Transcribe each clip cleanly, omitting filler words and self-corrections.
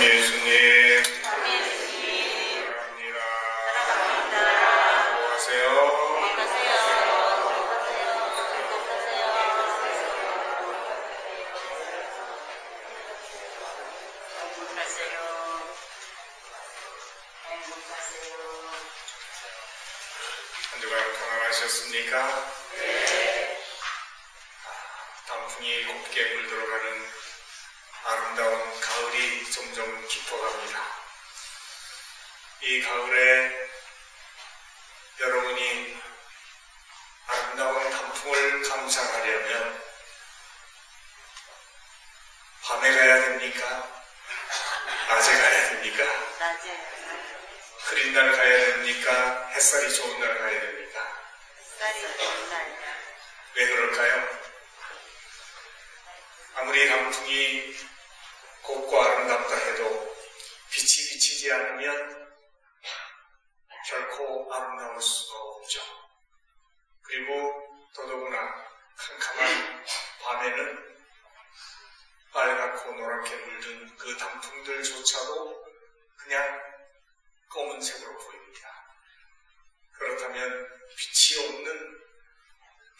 예수님, 사랑합니다. 한 주간 평안하셨습니까? 네. 단풍이 곱게 물들어가는 아름다운 가을이 점점 깊어갑니다. 이 가을에 여러분이 아름다운 단풍을 감상하려면 밤에 가야 됩니까? 낮에 가야 됩니까? 낮에. 흐린 날 가야 됩니까? 햇살이 좋은 날 가야 됩니까? 햇살이 좋은 날. 왜 그럴까요? 아무리 단풍이 곱고 아름답다 해도 빛이 비치지 않으면 결코 아름다울 수가 없죠. 그리고 더더구나 캄캄한 밤에는 빨갛고 노랗게 물든 그 단풍들조차도 그냥 검은색으로 보입니다. 그렇다면 빛이 없는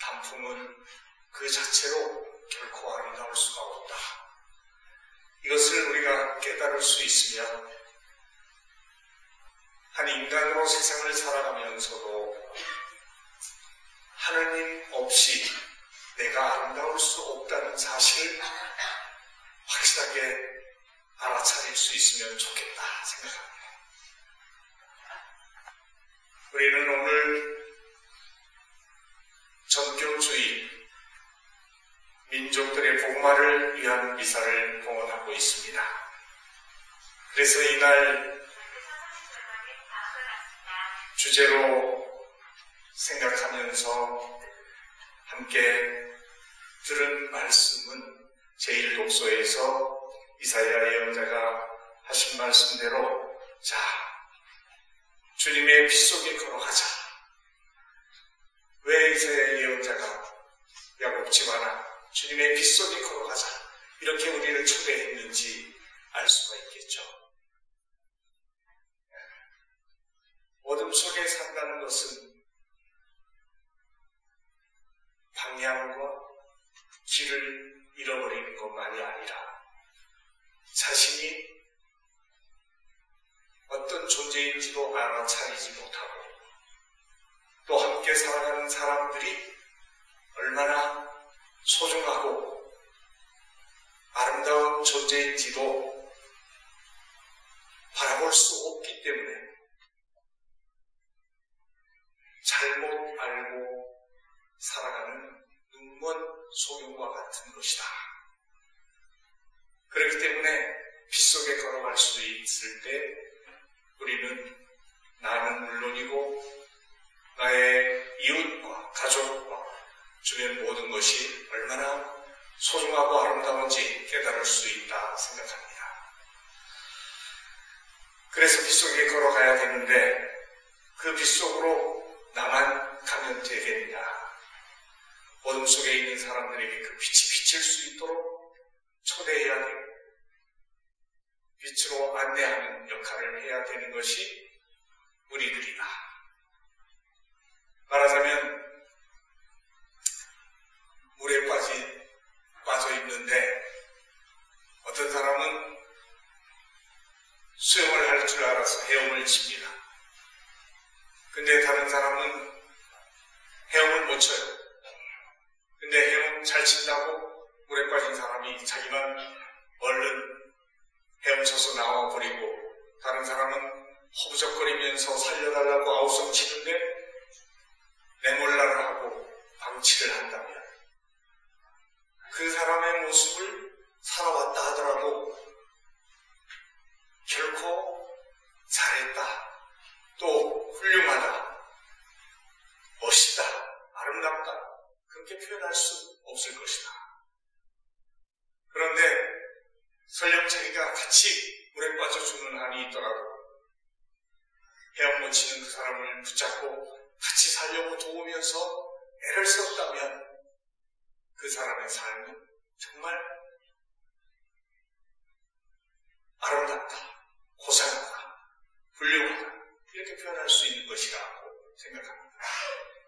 단풍은 그 자체로 결코 아름다울 수가 없다. 이것을 우리가 깨달을 수 있으면 한 인간으로 세상을 살아가면서도 하나님 없이 내가 아름다울 수 없다는 사실을 확실하게 알아차릴 수 있으면 좋겠다 생각합니다. 우리는 오늘 전교주의 민족들의 복마를 위한 미사를 봉헌하고 있습니다. 그래서 이날 주제로 생각하면서 함께 들은 말씀은 제1독서에서 이사야 예언자가 하신 말씀대로 자, 주님의 빗속에 걸어가자. 왜 이사야 예언자가 야곱 집안아 주님의 빗속에 걸어가자 이렇게 우리를 초대했는지 알 수가 있겠죠. 어둠 속에 산다는 것은 방향과 길을 잃어버리는 것만이 아니라 자신이 어떤 존재인지도 알아차리지 못하고 또 함께 살아가는 사람들이 얼마나 소중하고 아름다운 존재인지도 바라볼 수 없기 때문에 잘못 알고 살아가는 눈먼 소용과 같은 것이다. 그렇기 때문에 빗속에 걸어갈 수 있을 때 우리는 나는 물론이고 나의 이웃과 가족과 주변 모든 것이 얼마나 소중하고 아름다운지 깨달을 수 있다 생각합니다. 그래서 빗속에 걸어가야 되는데 그 빗속으로 나만 가면 되겠느냐. 어둠 속에 있는 사람들에게 그 빛이 비칠 수 있도록 초대해야 되고 빛으로 안내하는 역할을 해야 되는 것이 우리들이다. 말하자면 물에 빠져 있는데 어떤 사람은 수영을 할 줄 알아서 헤엄을 칩니다. 근데 다른 사람은 헤엄을 못 쳐요. 근데 헤엄 잘 친다고 물에 빠진 사람이 자기만 얼른 헤엄쳐서 나와버리고 다른 사람은 허부적거리면서 살려달라고 아우성 치는데 내몰라를 하고 방치를 한다면 그 사람의 모습을 살아왔다 하더라도 결코 잘했다, 또 훌륭하다, 멋있다, 아름답다 그렇게 표현할 수 없을 것이다. 그런데 설령 자기가 같이 물에 빠져 죽는 한이 있더라도 헤엄 못 치는 그 사람을 붙잡고 같이 살려고 도우면서 애를 썼다면 그 사람의 삶은 정말 아름다운 아름답다, 고상하다, 훌륭하다 이렇게 표현할 수 있는 것이라고 생각합니다.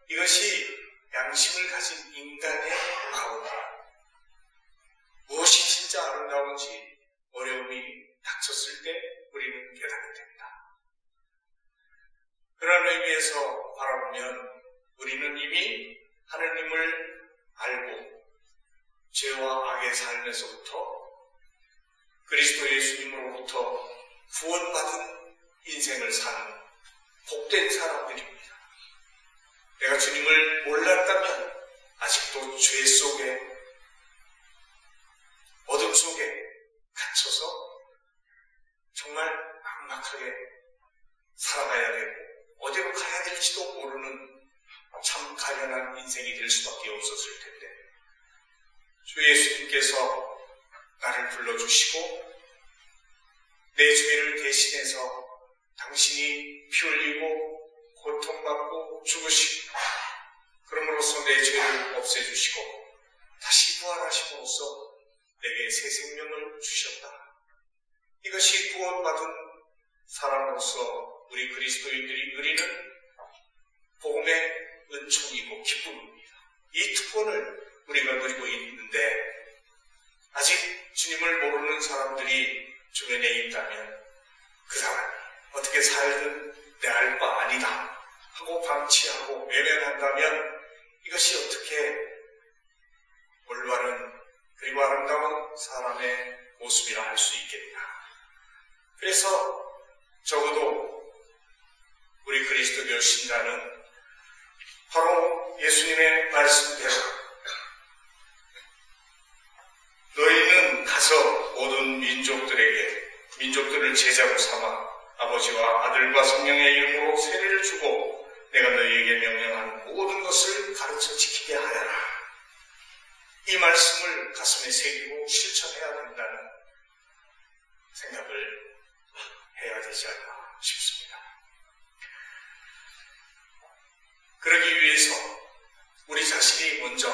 이것이 양심을 가진 인간의 마음입니다. 무엇이 진짜 아름다운지 어려움이 닥쳤을 때 우리는 깨닫게 됩니다. 그런 의미에서 바라보면 우리는 이미 하느님을 알고 죄와 악의 삶에서부터 그리스도 예수님으로부터 구원받은 인생을 사는 복된 사람들입니다. 내가 주님을 몰랐다면 아직도 죄 속에, 어둠 속에 갇혀서 정말 막막하게 살아가야 되고 어디로 가야 될지도 모르는 참 가련한 인생이 될 수밖에 없었을 텐데 주 예수님께서 나를 불러주시고 내 죄를 대신해서 당신이 피 흘리고 고통받고 죽으시고 그럼으로써 내 죄를 없애주시고 다시 부활하심으로써 내게 새 생명을 주셨다. 이것이 구원받은 사람으로서 우리 그리스도인들이 누리는 복음의 은총이고 기쁨입니다. 이 특권을 우리가 누리고 있는데 아직 주님을 모르는 사람들이 주변에 있다면 그 사람이 어떻게 살든 내 알 바 아니다 하고 방치하고 외면한다면 이것이 어떻게 올바른 그리고 아름다운 사람의 모습이라 할 수 있겠나. 그래서 적어도 우리 그리스도교 신자는 바로 예수님의 말씀대로 너희는 가서 모든 민족들을 제자로 삼아 아버지와 아들과 성령의 이름으로 세례를 주고 내가 너희에게 명령한 모든 것을 가르쳐 지키게 하여라. 이 말씀을 가슴에 새기고 실천해야 된다는 생각을 해야 되지 않나 싶습니다. 그러기 위해서 우리 자신이 먼저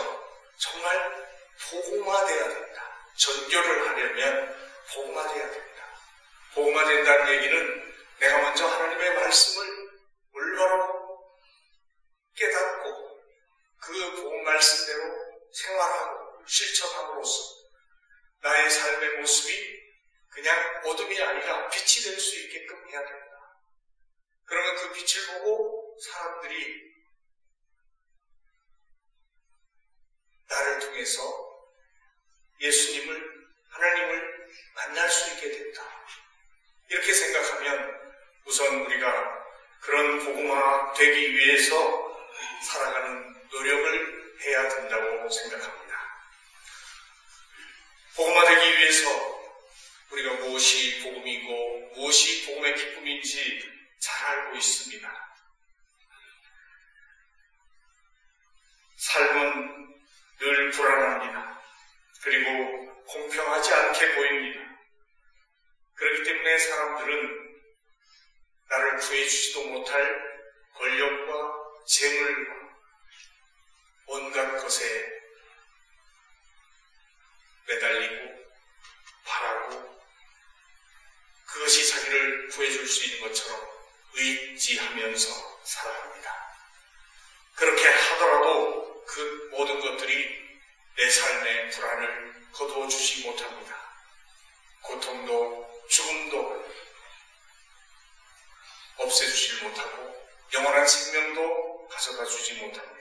정말 복음화되어야 된다. 전교를 하려면 복음화되어야 된다. 복음화된다는 얘기는 내가 먼저 하나님의 말씀을 올바로 깨닫고 그 복음 말씀대로 생활하고 실천함으로써 나의 삶의 모습이 그냥 어둠이 아니라 빛이 될 수 있게끔 해야 된다. 그러면 그 빛을 보고 사람들이 나를 통해서 예수님을, 하나님을 만날 수 있게 된다. 이렇게 생각하면 우선 우리가 그런 복음화 되기 위해서 살아가는 노력을 해야 된다고 생각합니다. 복음화되기 위해서 우리가 무엇이 복음이고 무엇이 복음의 기쁨인지 잘 알고 있습니다. 삶은 늘 불안합니다. 그리고 공평하지 않게 보입니다. 그렇기 때문에 사람들은 나를 구해주지도 못할 권력과 재물과 온갖 것에 매달리고 바라고 그것이 자기를 구해줄 수 있는 것처럼 의지하면서 살아갑니다. 그렇게 하더라도 그 모든 것들이 내 삶의 불안을 거두어주지 못합니다. 고통도 죽음도 없애주지 못하고 영원한 생명도 가져다 주지 못합니다.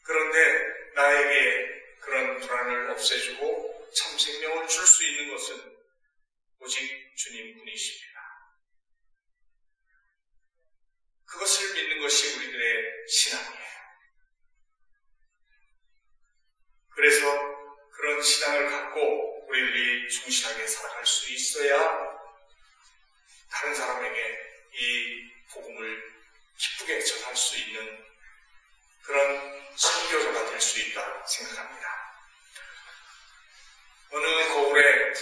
그런데 나에게 그런 불안을 없애주고 참 생명을 줄 수 있는 것은 오직 주님뿐이십니다. 그것을 믿는 것이 우리들의 신앙이에요. 그래서 그런 신앙을 갖고 우리들이 충실하게 살아갈 수 있어야 다른 사람에게 이 복음을 기쁘게 전할 수 있는 그런 선교사가 될 수 있다 생각합니다. 어느 고을의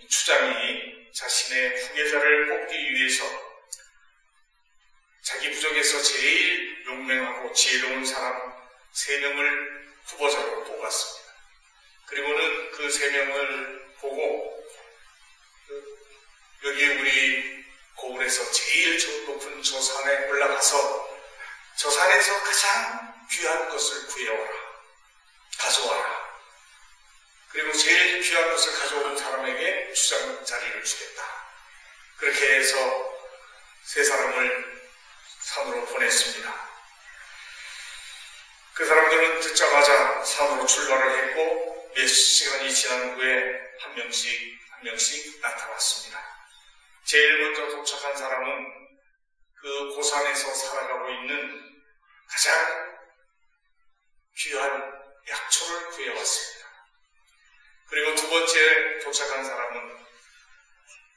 추장이 자신의 후계자를 뽑기 위해서 자기 부족에서 제일 용맹하고 지혜로운 사람 3명을 후보자로 뽑았습니다. 그리고는 그 3명을 보고 그래서 제일 저 높은 저 산에 올라가서 저 산에서 가장 귀한 것을 구해와라. 가져와라. 그리고 제일 귀한 것을 가져온 사람에게 주장 자리를 주겠다. 그렇게 해서 세 사람을 산으로 보냈습니다. 그 사람들은 듣자마자 산으로 출발을 했고 몇 시간이 지난 후에 한 명씩 나타났습니다. 제일 먼저 도착한 사람은 그 고산에서 살아가고 있는 가장 귀한 약초를 구해왔습니다. 그리고 두 번째 도착한 사람은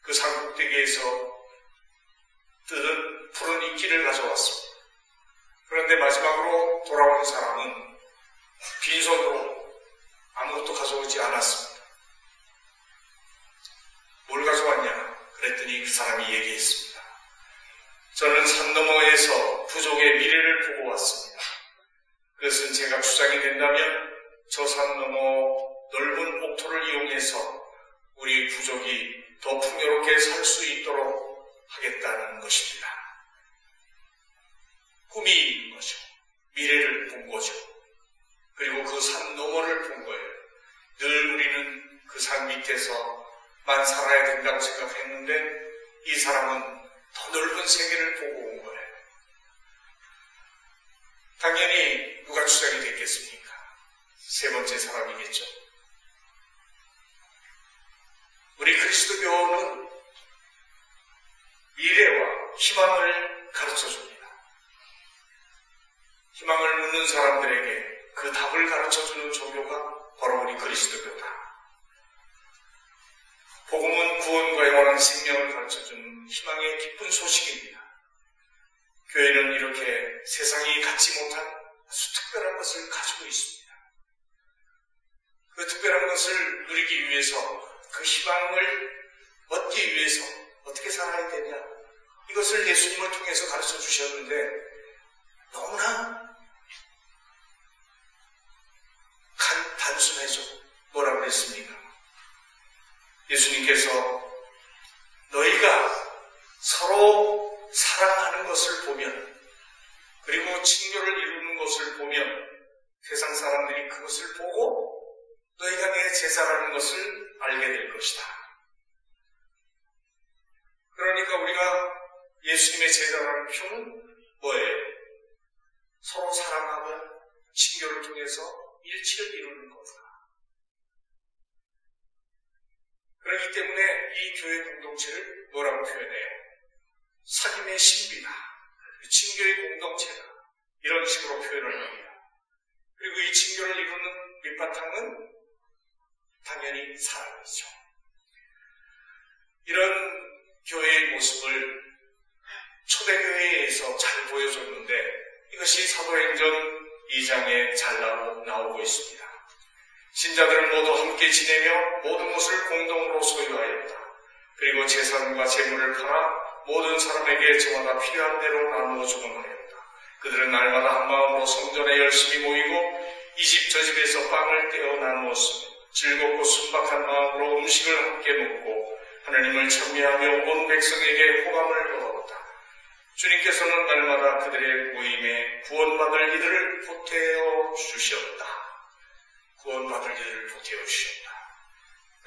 그 산 꼭대기에서 뜯은 푸른 이끼를 가져왔습니다. 그런데 마지막으로 돌아온 사람은 빈손으로 아무것도 가져오지 않았습니다. 뭘 가져왔냐? 그랬더니 그 사람이 얘기했습니다. 저는 산 너머에서 부족의 미래를 보고 왔습니다. 그것은 제가 주장이 된다면 저 산 너머 넓은 옥토를 이용해서 우리 부족이 더 풍요롭게 살 수 있도록 하겠다는 것입니다. 꿈이 있는 거죠. 미래를 본 거죠. 그리고 그 산 너머를 본 거예요. 늘 우리는 그 산 밑에서만 살아야 된다고 생각했는데 이 사람은 더 넓은 세계를 보고 온 거예요. 당연히 누가 주장이 됐겠습니까? 세 번째 사람이겠죠. 우리 그리스도교는 미래와 희망을 가르쳐줍니다. 희망을 묻는 사람들에게 그 답을 가르쳐주는 종교가 바로 우리 그리스도교다. 복음은 구원과 영원한 생명을 가르쳐주는 희망의 기쁜 소식입니다. 교회는 이렇게 세상이 갖지 못한 아주 특별한 것을 가지고 있습니다. 그 특별한 것을 누리기 위해서 그 희망을 얻기 위해서 어떻게 살아야 되냐, 이것을 예수님을 통해서 가르쳐 주셨는데 너무나 단순해져. 뭐라고 그랬습니까? 예수님께서 너희가 서로 사랑하는 것을 보면, 그리고 친교를 이루는 것을 보면 세상 사람들이 그것을 보고 너희가 내 제자라는 것을 알게 될 것이다. 그러니까 우리가 예수님의 제자라는 표는 뭐예요? 서로 사랑하고 친교를 통해서 일치를 이루는 거다. 그렇기 때문에 이 교회 공동체를 뭐라고 표현해요? 사귐의 신비다, 친교의 공동체다, 이런 식으로 표현을 합니다. 그리고 이 친교를 이루는 밑바탕은 당연히 사랑이죠. 이런 교회의 모습을 초대교회에서 잘 보여줬는데 이것이 사도행전 2장에 잘 나오고 있습니다. 신자들은 모두 함께 지내며 모든 것을 공동으로 소유하였다. 그리고 재산과 재물을 팔아 모든 사람에게 저마다 필요한 대로 나누어 주곤 하였다. 그들은 날마다 한 마음으로 성전에 열심히 모이고 이 집 저 집에서 빵을 떼어 나누었으며 즐겁고 순박한 마음으로 음식을 함께 먹고 하나님을 찬미하며 온 백성에게 호감을 얻었다. 주님께서는 날마다 그들의 모임에 구원받을 이들을 보태어 주셨다. 구원받을 이들을 보태어 주셨다.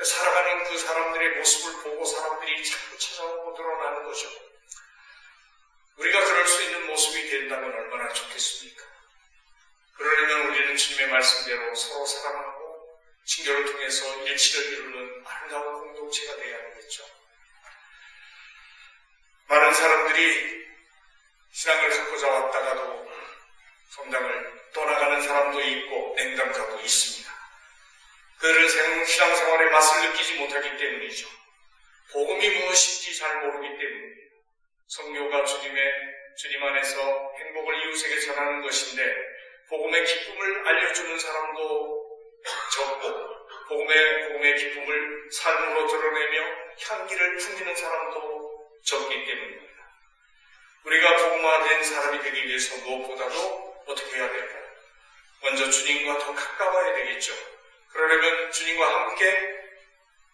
살아가는 그 사람들의 모습을 보고 사람들이 자꾸 찾아오고 늘어나는 거죠. 우리가 그럴 수 있는 모습이 된다면 얼마나 좋겠습니까? 그러려면 우리는 주님의 말씀대로 서로 사랑하고 친교를 통해서 일치를 이루는 아름다운 공동체가 되어야 하겠죠. 많은 사람들이 신앙을 갖고자 왔다가도 성당을 떠나가는 사람도 있고 냉담가도 있습니다. 그들은 신앙생활의 맛을 느끼지 못하기 때문이죠. 복음이 무엇인지 잘 모르기 때문입니다. 성교가 주님 안에서 행복을 이웃에게 전하는 것인데 복음의 기쁨을 알려주는 사람도 적고 복음의 기쁨을 삶으로 드러내며 향기를 풍기는 사람도 적기 때문입니다. 우리가 복음화된 사람이 되기 위해서 무엇보다도 어떻게 해야 될까요? 먼저 주님과 더 가까워야 되겠죠. 그러려면 주님과 함께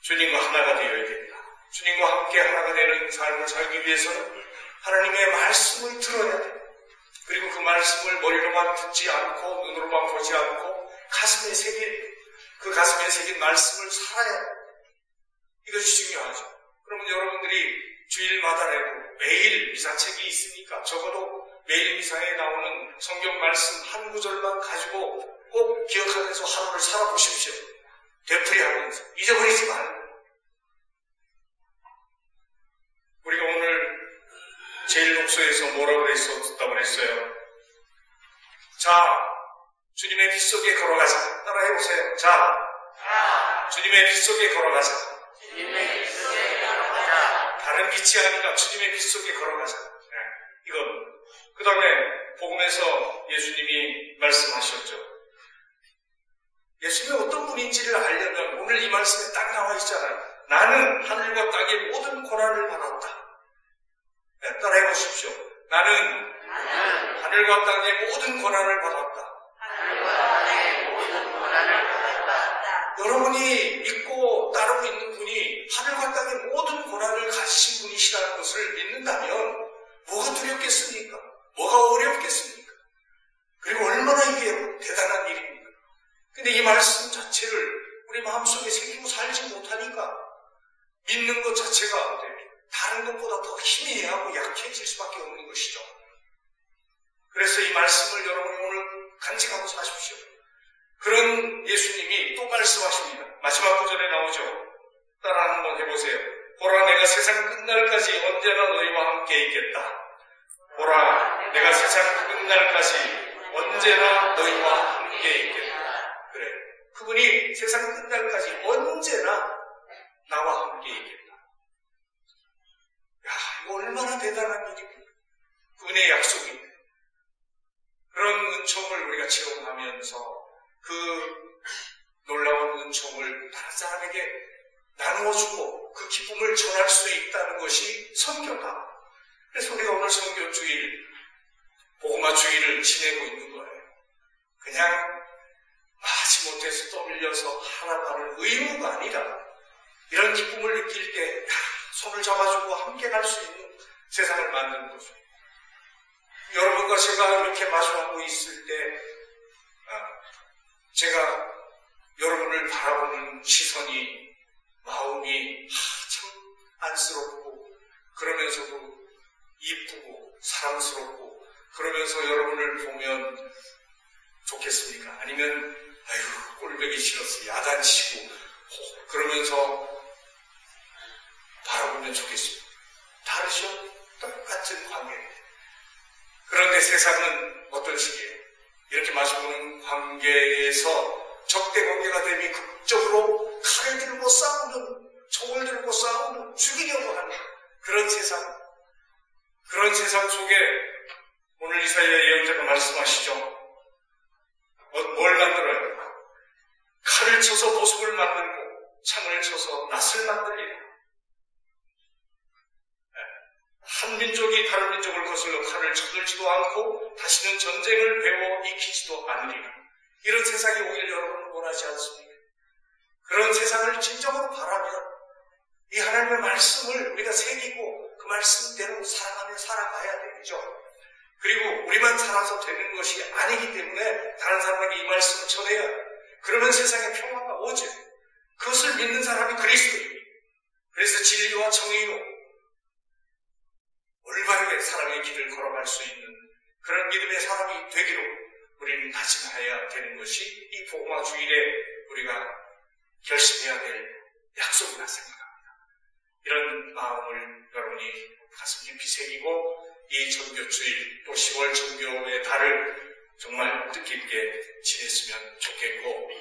주님과 하나가 되어야 됩니다. 주님과 함께 하나가 되는 삶을 살기 위해서는 하나님의 말씀을 들어야 돼. 그리고 그 말씀을 머리로만 듣지 않고 눈으로만 보지 않고 가슴에 새긴, 그 가슴에 새긴 말씀을 살아야 돼. 이것이 중요하죠. 그러면 여러분들이 주일마다라도 매일 미사책이 있으니까 적어도 매일 미사에 나오는 성경 말씀 한 구절만 가지고 꼭 기억하면서 하루를 살아보십시오. 되풀이하면서 잊어버리지 말고. 우리가 오늘 제1독서에서 뭐라고 듣다고 그랬어요? 자, 주님의 빛 속에 걸어가자. 따라해보세요. 자, 주님의 빛 속에 걸어가자. 주님의 빛 속에 걸어가자. 다른 빛이 아니라 주님의 빛 속에 걸어가자. 네, 이건. 그 다음에 복음에서 예수님이 말씀하셨죠. 예수님이 어떤 분인지를 알려면 오늘 이 말씀에 딱 나와 있잖아요. 나는 하늘과 땅의 모든 고난을 받았다. 네, 따라해보십시오. 나는 하늘과 땅의 모든 고난을 받았다. 하늘과 땅의 모든 고난을 받았다. 여러분이 믿고 따르고 있는 분이 하늘과 땅의 모든 고난을 가지신 분이시라는 것을 믿는다면 뭐가 두렵겠습니까? 뭐가 어렵겠습니까? 그리고 얼마나 이게 대단한 일입니까? 근데 이 말씀 자체를 우리 마음속에 새기고 살지 못하니까 믿는 것 자체가 다른 것보다 더 희미하고 약해질 수밖에 없는 것이죠. 그래서 이 말씀을 여러분이 오늘 간직하고 사십시오. 그런 예수님이 또 말씀하십니다. 마지막 구절에 나오죠. 따라 한번 해보세요. 보라, 내가 세상 끝날까지 언제나 너희와 함께 있겠다. 보라, 내가 세상 끝날까지 언제나 너희와 함께 있겠다. 그래, 그분이 세상 끝날까지 언제나 나와 함께 있겠다. 야, 이거 얼마나 대단한 일입니까? 그분의 약속인데. 그런 은총을 우리가 체험하면서 그 놀라운 은총을 다른 사람에게 나누어주고 그 기쁨을 전할 수 있다는 것이 선교다. 그래서 우리가 오늘 선교주일, 복음화 주일을 지내고 있는 거예요. 그냥 마지 못해서 떠밀려서 하나 가는 의무가 아니라 이런 기쁨을 느낄 때 손을 잡아주고 함께 갈 수 있는 세상을 만드는 거죠. 여러분과 제가 이렇게 마주하고 있을 때 제가 여러분을 바라보는 시선이, 마음이 참 안쓰럽고 그러면서도 이쁘고 사랑스럽고 그러면서 여러분을 보면 좋겠습니까? 아니면 아유 꼴보기 싫어서 야단치고 그러면서 바라보면 좋겠습니다. 다르죠? 똑같은 관계입니다. 그런데 세상은 어떤 식이에요? 이렇게 마주보는 관계에서 적대 관계가 되면 극적으로 칼을 들고 싸우는, 총을 들고 싸우는, 죽이려고 하는 그런 세상. 그런 세상 속에 오늘 이사야 예언자가 말씀하시죠. 뭘 만들어요? 칼을 쳐서 보석을 만들고 창을 쳐서 낫을 만들리라. 한 민족이 다른 민족을 거슬러 칼을 쳐들지도 않고 다시는 전쟁을 배워 익히지도 않으리라. 이런 세상이 오길 여러분은 원하지 않습니까? 그런 세상을 진정으로 바라면 이 하나님의 말씀을 우리가 새기고 그 말씀대로 살아가며 살아가야 되겠죠. 그리고 우리만 살아서 되는 것이 아니기 때문에 다른 사람에게 이 말씀을 전해야 해요. 그러면 세상에 평화가 오죠. 그것을 믿는 사람이 그리스도입니다. 그래서 진리와 정의로 올바르게 사랑의 길을 걸어갈 수 있는 그런 믿음의 사람이 되기로 우리는 다짐해야 되는 것이 이 복음화 주일에 우리가 결심해야 될 약속이라 생각합니다. 이런 마음을 여러분이 가슴 깊이 새기고 이 전교주일 또 10월 전교의 달을 정말 뜻깊게 지냈으면 좋겠고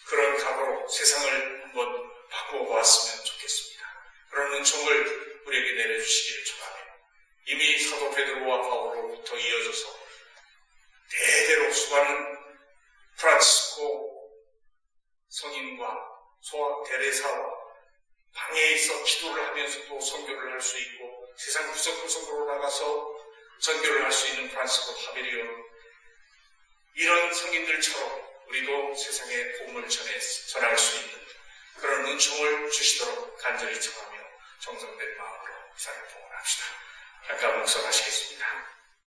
그런 각오로 세상을 한번 바꾸어 보았으면 좋겠습니다. 그런 은총을 우리에게 내려주시기를 축원합니다. 이미 사도 베드로와 바울로부터 이어져서 대대로 수많은 프란치스코 성인과 소아 테레사와 방에 있어 기도를 하면서도 선교를 할 수 있고 세상 구석구석으로 나가서 선교를 할 수 있는 프란치스코 파베리오 이런 성인들처럼 우리도 세상에 복음을 전할 수 있는 그런 은총을 주시도록 간절히 청하며 정성된 마음으로 이 사람 봉헌합시다. 잠깐 묵상하시겠습니다.